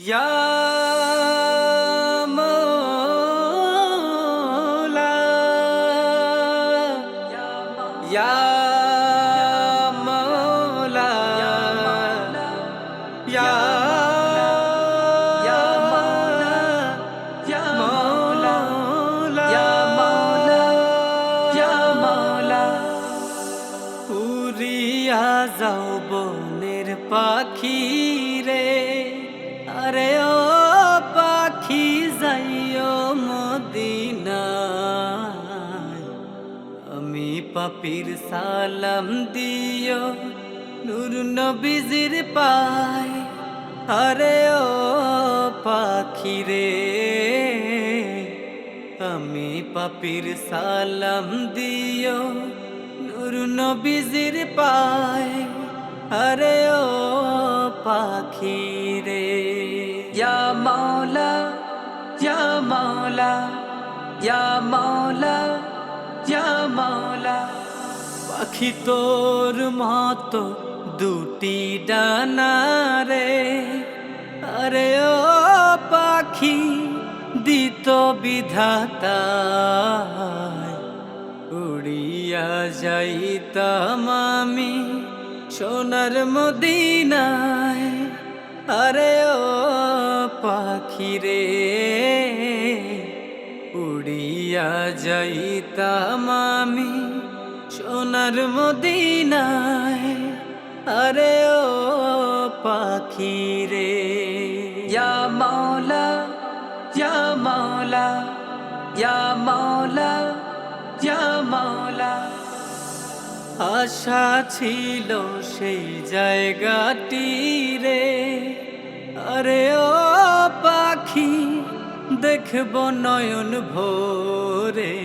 या मौला या मौला या मौला या मौला উড়িয়া যাও বনের পাখি রে, আরে ও পাখি যাইও মদিনায়। আমি পাপির সালাম দিও নূর নবীজির পায়। আরে ও পাখি রে, আমি পাপির সালাম দিও নূর নবীজির পায়। আরে ও পাখি রে, ইয়া মাওলা ইয়া মাওলা ইয়া মাওলা ইয়া মাওলা। পাখি তোর মতো দুটি ডানা রে, আরে ও পাখি দিত বিধাতা, উড়িয়া যাইতাম আমি সোনার মদিনায়। আরে ও পাখি রে, উড়িয়া যাইতাম আমি সোনার মদিনায়। আরে ও পাখি রে, ইয়া মাওলা ইয়া মাওলা ইয়া মাওলা ইয়া মাওলা। আশা ছিল সেই জায়গাটি রে, আরে ও পাখি দেখব নয়ন ভোরে।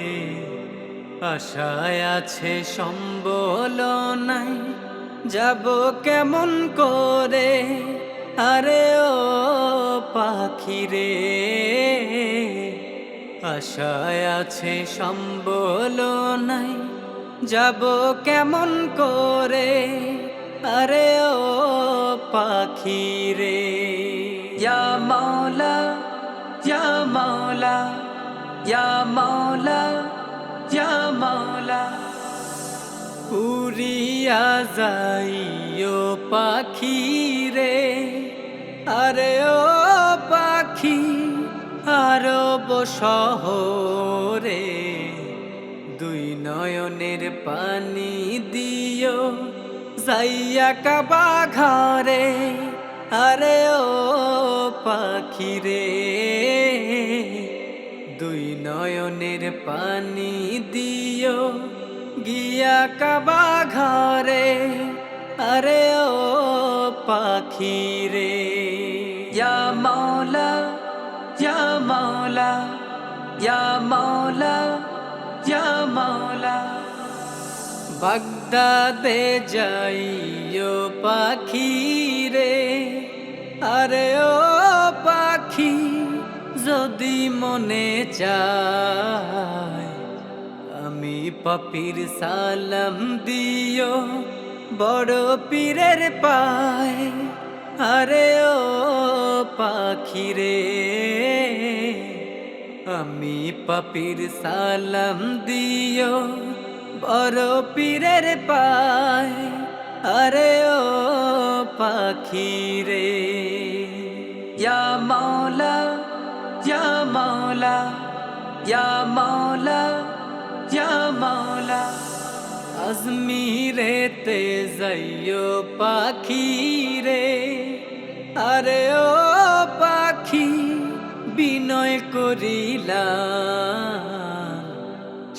আশায় আছে সম্বল নাই, যাব কেমন করে। আরে ও পাখি রে, আশায় আছে সম্বল নাই, যাব কেমন করে। আরে ও পাখি রে, ইয়া মাওলা ইয়া মাওলা ইয়া মাওলা ইয়া মাওলা। উড়িয়া যাইও পাখি রে, আরে ও পাখি আরব শহরে। দুই নয়নের পানি দিও যাইয়া কাবা ঘরে। আরে ও পাখি রে, দুই নয়নের পানি দিও গিয়া কাবা ঘরে। আরে ও পাখি রে, ইয়া মাওলা ইয়া মাওলা ইয়া মাওলা ইয়া মাওলা। বাগদাদে যাইও পাখি রে, আরে ও পাখি যদি মনে চায়। আমি পাপির সালাম দিও বড় পীরের পায়। আরে ও পাখি রে, আমি পাপির সালাম দিও বড় পীরের পায়। আরে ও পাখি রে, ইয়া মাওলা ইয়া মাওলা ইয়া মাওলা ইয়া মাওলা। আজমিরেতে যাইও পাখি রে, আরে ও পাখি বিনয় করিলাম।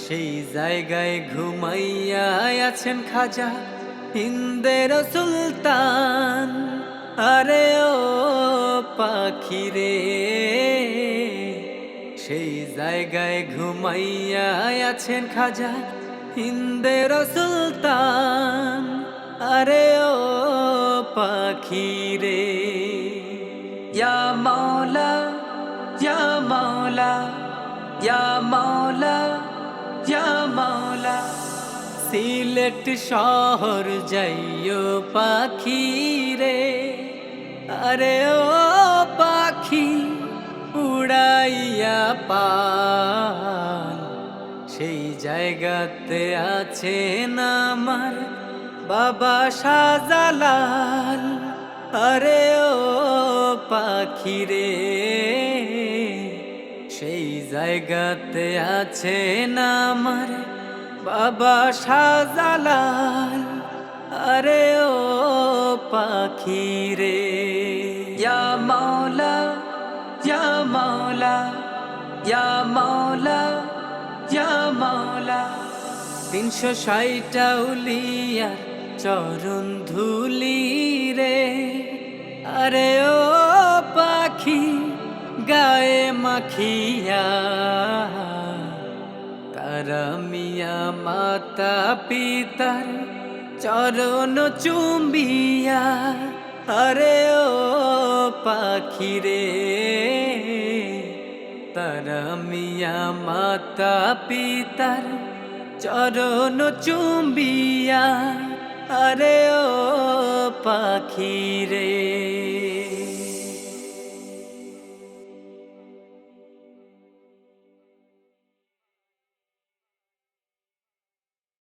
সেই জায়গায় ঘুমাইয়া আছেন খাজা হিন্দের সুলতান। আরে ও পাখি রে, সেই জায়গায় ঘুমাইয়া আছেন খাজা হিন্দের সুলতান। আরে ও পাখি রে, ইয়া মাওলা ইয়া মাওলা ইয়া মাওলা ইয়া মাওলা। সিলেট শহর যাইও পাখি রে, আরে ও পাখি জায়গাতে আছেন আমার বাবা শাহজালাল। আরে ও পাখি রে, সেই জায়গাতে আছেন আমার বাবা শাহজালাল। আরে ও পাখি রে, ইয়া মাওলা ইয়া মাওলা ইয়া মাওলা ইয়া মাওলা। 360 আউলিয়ার চরণ ধুলি রে, আরে ও পাখি গায়ে মাখিয়া। তারা মিয়া মাতা পিতার চরণ চুম্বিয়া। আরে ও পাখি রে, তারা মিয়া মাতা পিতার চরণ চুম্বিয়া। আরে ও পাখি রে।